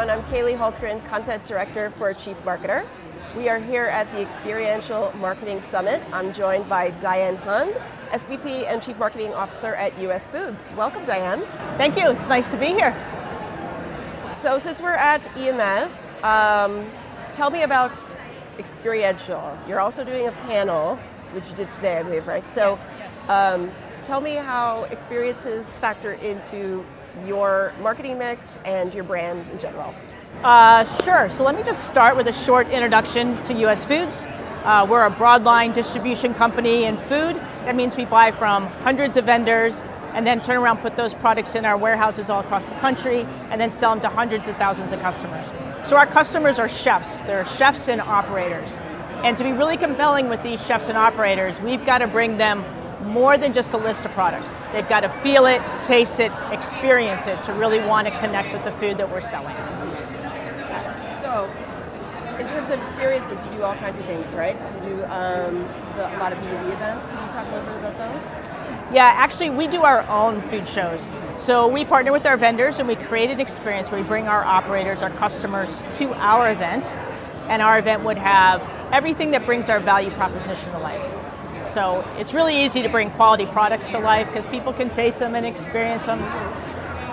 everyone. I'm Kaylee Hultgren, Content Director for Chief Marketer. We are here at the Experiential Marketing Summit. I'm joined by Diane Hund, SVP and Chief Marketing Officer at US Foods. Welcome, Diane. Thank you, it's nice to be here. So since we're at EMS, tell me about Experiential. You're also doing a panel, which you did today, I believe, right? So Yes. Tell me how experiences factor into your marketing mix and your brand in general. Sure, so let me just start with a short introduction to US Foods. We're a broadline distribution company in food. That means we buy from hundreds of vendors and then turn around, put those products in our warehouses all across the country, and then sell them to hundreds of thousands of customers. So our customers are chefs. They're chefs and operators. And to be really compelling with these chefs and operators, we've got to bring them more than just a list of products. They've got to feel it, taste it, experience it to really want to connect with the food that we're selling. So, in terms of experiences, you do all kinds of things, right? You do a lot of B2B events. Can you talk a little bit about those? Yeah, actually we do our own food shows. So we partner with our vendors and we create an experience where we bring our operators, our customers to our event, and our event would have everything that brings our value proposition to life. So it's really easy to bring quality products to life because people can taste them and experience them.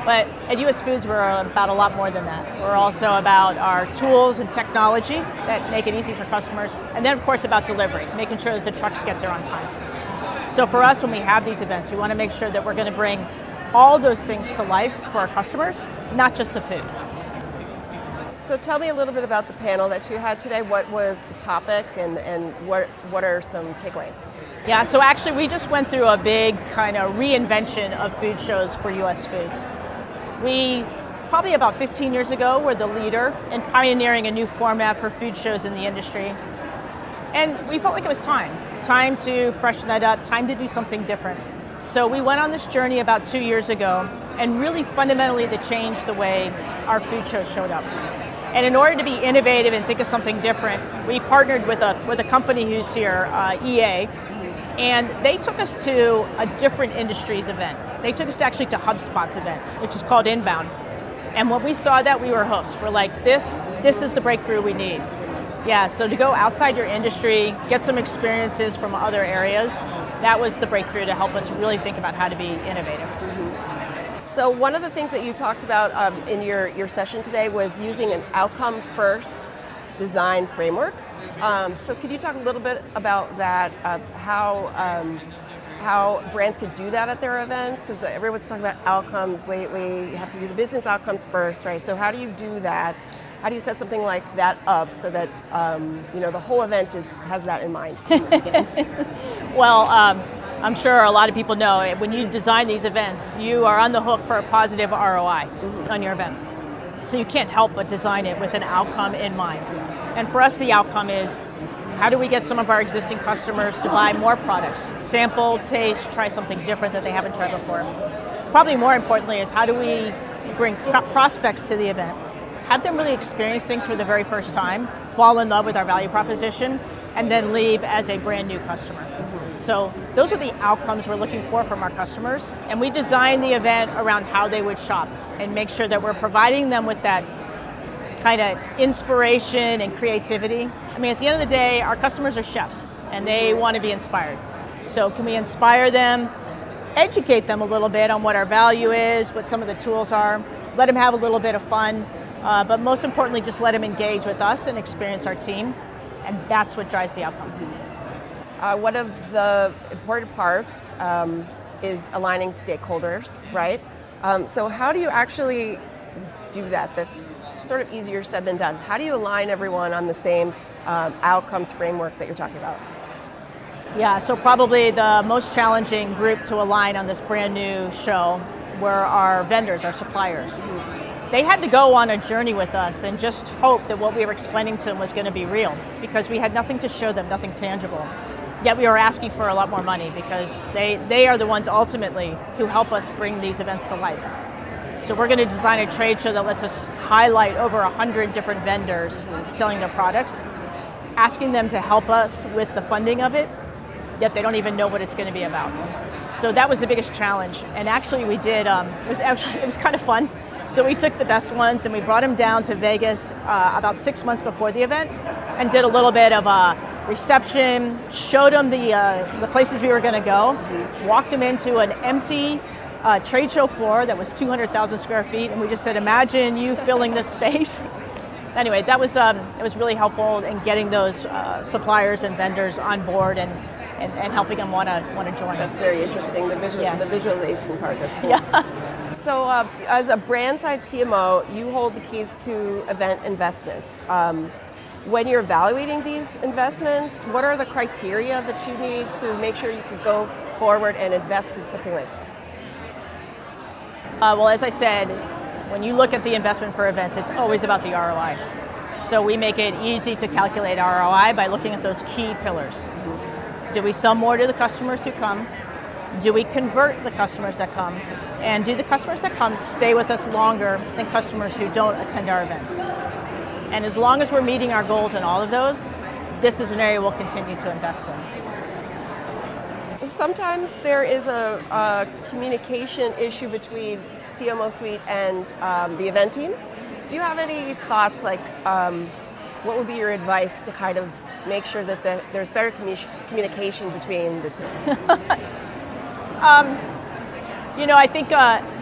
But at US Foods, we're about a lot more than that. We're also about our tools and technology that make it easy for customers. And then of course about delivery, making sure that the trucks get there on time. So for us, when we have these events, we want to make sure that we're going to bring all those things to life for our customers, not just the food. So tell me a little bit about the panel that you had today. What was the topic and what are some takeaways? Yeah, so actually we just went through a big kind of reinvention of food shows for US Foods. We, probably about 15 years ago, were the leader in pioneering a new format for food shows in the industry. And we felt like it was time to freshen that up, time to do something different. So we went on this journey about 2 years ago and really fundamentally to change the way our food shows showed up. And in order to be innovative and think of something different, we partnered with a company who's here, EA, and they took us to a different industries event. They took us actually to HubSpot's event, which is called Inbound. And when we saw that, we were hooked. We're like, this is the breakthrough we need. Yeah, so to go outside your industry, get some experiences from other areas, that was the breakthrough to help us really think about how to be innovative. So one of the things that you talked about in your session today was using an outcome-first design framework. So could you talk a little bit about that, how brands could do that at their events? Because everyone's talking about outcomes lately. You have to do the business outcomes first, right? So how do you do that? How do you set something like that up so that the whole event has that in mind? Well, I'm sure a lot of people know when you design these events, you are on the hook for a positive ROI on your event. So you can't help but design it with an outcome in mind. And for us, the outcome is, how do we get some of our existing customers to buy more products, sample, taste, try something different that they haven't tried before? Probably more importantly is, how do we bring prospects to the event, have them really experience things for the very first time, fall in love with our value proposition, and then leave as a brand new customer. So those are the outcomes we're looking for from our customers, and we design the event around how they would shop and make sure that we're providing them with that kind of inspiration and creativity. I mean, at the end of the day, our customers are chefs and they want to be inspired. So can we inspire them, educate them a little bit on what our value is, what some of the tools are, let them have a little bit of fun, but most importantly, just let them engage with us and experience our team, and that's what drives the outcome. One of the important parts is aligning stakeholders, right? So how do you actually do that? That's sort of easier said than done. How do you align everyone on the same outcomes framework that you're talking about? Yeah, so probably the most challenging group to align on this brand new show were our vendors, our suppliers. They had to go on a journey with us and just hope that what we were explaining to them was going to be real, because we had nothing to show them, nothing tangible. Yet we were asking for a lot more money because they are the ones ultimately who help us bring these events to life. So we're going to design a trade show that lets us highlight over 100 different vendors selling their products, asking them to help us with the funding of it, yet they don't even know what it's going to be about. So that was the biggest challenge. And actually we did, it was kind of fun. So we took the best ones and we brought them down to Vegas about 6 months before the event and did a little bit of a reception, showed them the places we were going to go, walked them into an empty trade show floor that was 200,000 square feet, and we just said, imagine you filling this space. Anyway, that was it was really helpful in getting those suppliers and vendors on board and helping them want to join. That's very interesting, the visualization part, that's cool. Yeah. So as a brand side CMO, you hold the keys to event investment. When you're evaluating these investments, what are the criteria that you need to make sure you could go forward and invest in something like this? Well, as I said, when you look at the investment for events, it's always about the ROI. So we make it easy to calculate ROI by looking at those key pillars. Do we sell more to the customers who come? Do we convert the customers that come? And do the customers that come stay with us longer than customers who don't attend our events? And as long as we're meeting our goals in all of those, this is an area we'll continue to invest in. Sometimes there is a communication issue between CMO Suite and the event teams. Do you have any thoughts, like what would be your advice to kind of make sure that there's better communication between the two? I think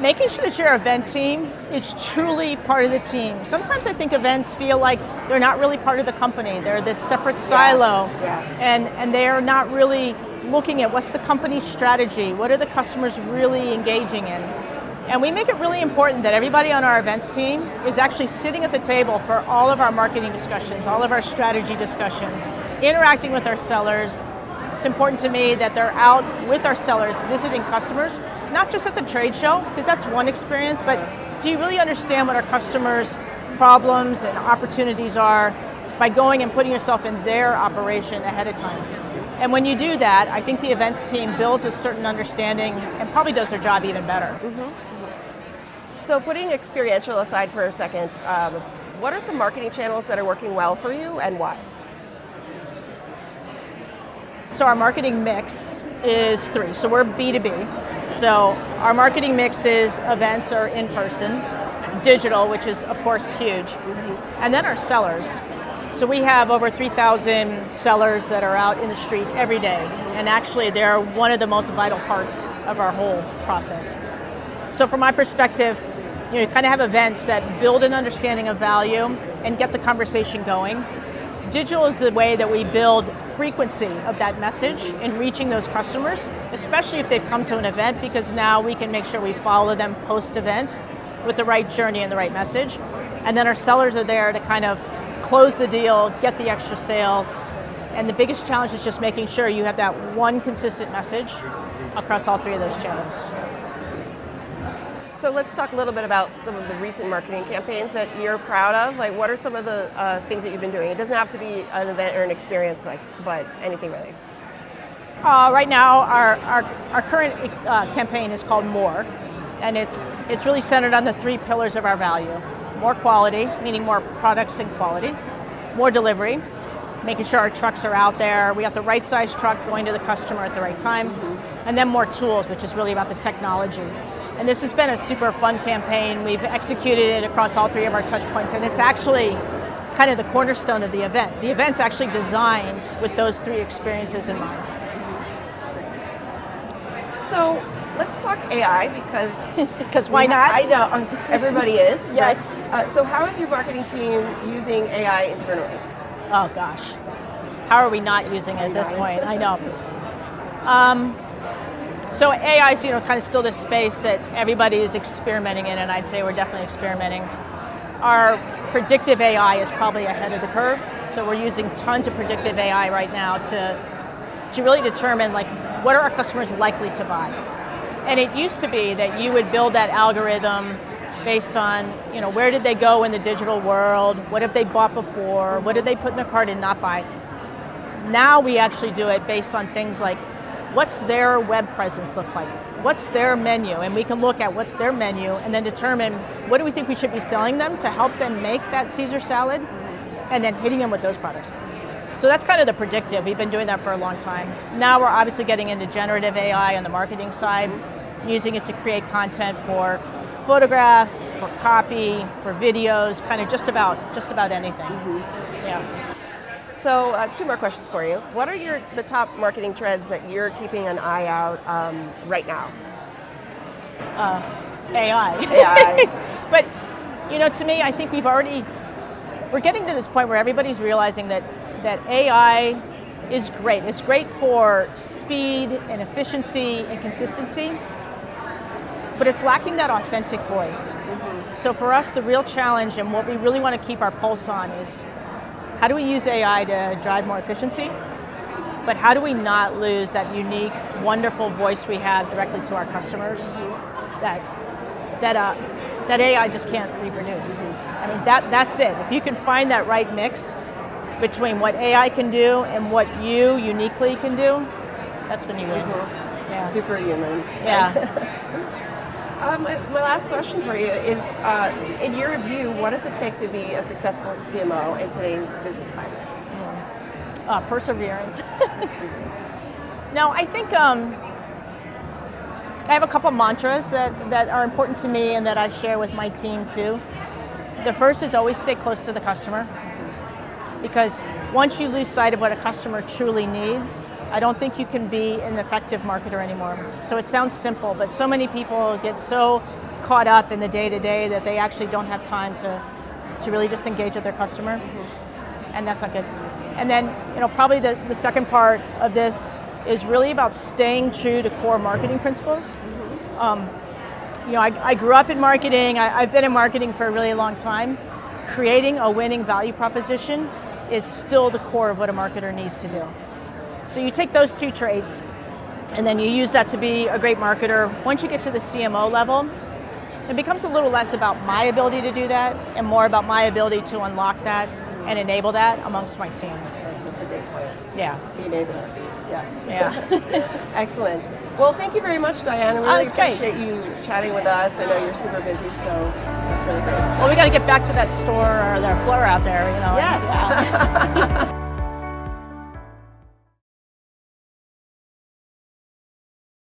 making sure that your event team is truly part of the team. Sometimes I think events feel like they're not really part of the company. They're this separate silo, and they're not really looking at what's the company's strategy, what are the customers really engaging in. And we make it really important that everybody on our events team is actually sitting at the table for all of our marketing discussions, all of our strategy discussions, interacting with our sellers. It's important to me that they're out with our sellers, visiting customers, not just at the trade show, because that's one experience, but do you really understand what our customers' problems and opportunities are by going and putting yourself in their operation ahead of time? And when you do that, I think the events team builds a certain understanding and probably does their job even better. So putting experiential aside for a second, what are some marketing channels that are working well for you and why? So our marketing mix is 3. So we're B2B. So our marketing mix is events or in-person, digital, which is of course huge, and then our sellers. So we have over 3,000 sellers that are out in the street every day, and actually they're one of the most vital parts of our whole process. So from my perspective, you kind of have events that build an understanding of value and get the conversation going. Digital is the way that we build frequency of that message in reaching those customers, especially if they've come to an event, because now we can make sure we follow them post-event with the right journey and the right message. And then our sellers are there to kind of close the deal, get the extra sale. And the biggest challenge is just making sure you have that one consistent message across all 3 of those channels. So let's talk a little bit about some of the recent marketing campaigns that you're proud of. Like, what are some of the things that you've been doing? It doesn't have to be an event or an experience, but anything really. Right now, our current campaign is called More, and it's really centered on the 3 pillars of our value. More quality, meaning more products and quality. More delivery, making sure our trucks are out there. We have the right size truck going to the customer at the right time. And then more tools, which is really about the technology. And this has been a super fun campaign. We've executed it across all 3 of our touch points, and it's actually kind of the cornerstone of the event. The event's actually designed with those 3 experiences in mind. So let's talk AI, because because why not? I know, everybody is. Yes. Right? So how is your marketing team using AI internally? Oh gosh, how are we not using it at this point? I know. So AI is kind of still this space that everybody is experimenting in, and I'd say we're definitely experimenting. Our predictive AI is probably ahead of the curve, so we're using tons of predictive AI right now to really determine what are our customers likely to buy. And it used to be that you would build that algorithm based on where did they go in the digital world, what have they bought before, what did they put in their cart and not buy. Now we actually do it based on things like, what's their web presence look like? What's their menu? And we can look at what's their menu and then determine what do we think we should be selling them to help them make that Caesar salad, and then hitting them with those products. So that's kind of the predictive. We've been doing that for a long time. Now we're obviously getting into generative AI on the marketing side, using it to create content for photographs, for copy, for videos, kind of just about anything. Yeah. So 2 more questions for you. What are the top marketing trends that you're keeping an eye out right now? AI. AI. But, to me, I think we're getting to this point where everybody's realizing that AI is great. It's great for speed and efficiency and consistency, but it's lacking that authentic voice. So for us, the real challenge and what we really want to keep our pulse on is how do we use AI to drive more efficiency, but how do we not lose that unique, wonderful voice we have directly to our customers that AI just can't reproduce. I mean, that's it. If you can find that right mix between what AI can do and what you uniquely can do, that's when you win. Yeah. Superhuman. Yeah. My last question for you is, in your view, what does it take to be a successful CMO in today's business climate? Perseverance. No, I think I have a couple mantras that are important to me and that I share with my team too. The first is always stay close to the customer, because once you lose sight of what a customer truly needs, I don't think you can be an effective marketer anymore. So it sounds simple, but so many people get so caught up in the day-to-day that they actually don't have time to really just engage with their customer, and that's not good. And then, probably the second part of this is really about staying true to core marketing principles. I grew up in marketing. I've been in marketing for a really long time. Creating a winning value proposition is still the core of what a marketer needs to do. So you take those 2 traits, and then you use that to be a great marketer. Once you get to the CMO level, it becomes a little less about my ability to do that and more about my ability to unlock that and enable that amongst my team. That's a great point. Yeah. The enabler. Yes. Yeah. Excellent. Well, thank you very much, Diane. We really great. appreciate you chatting with us. I know you're super busy, so it's really great. So. Well, we got to get back to that store or that floor out there, Yes. Yeah.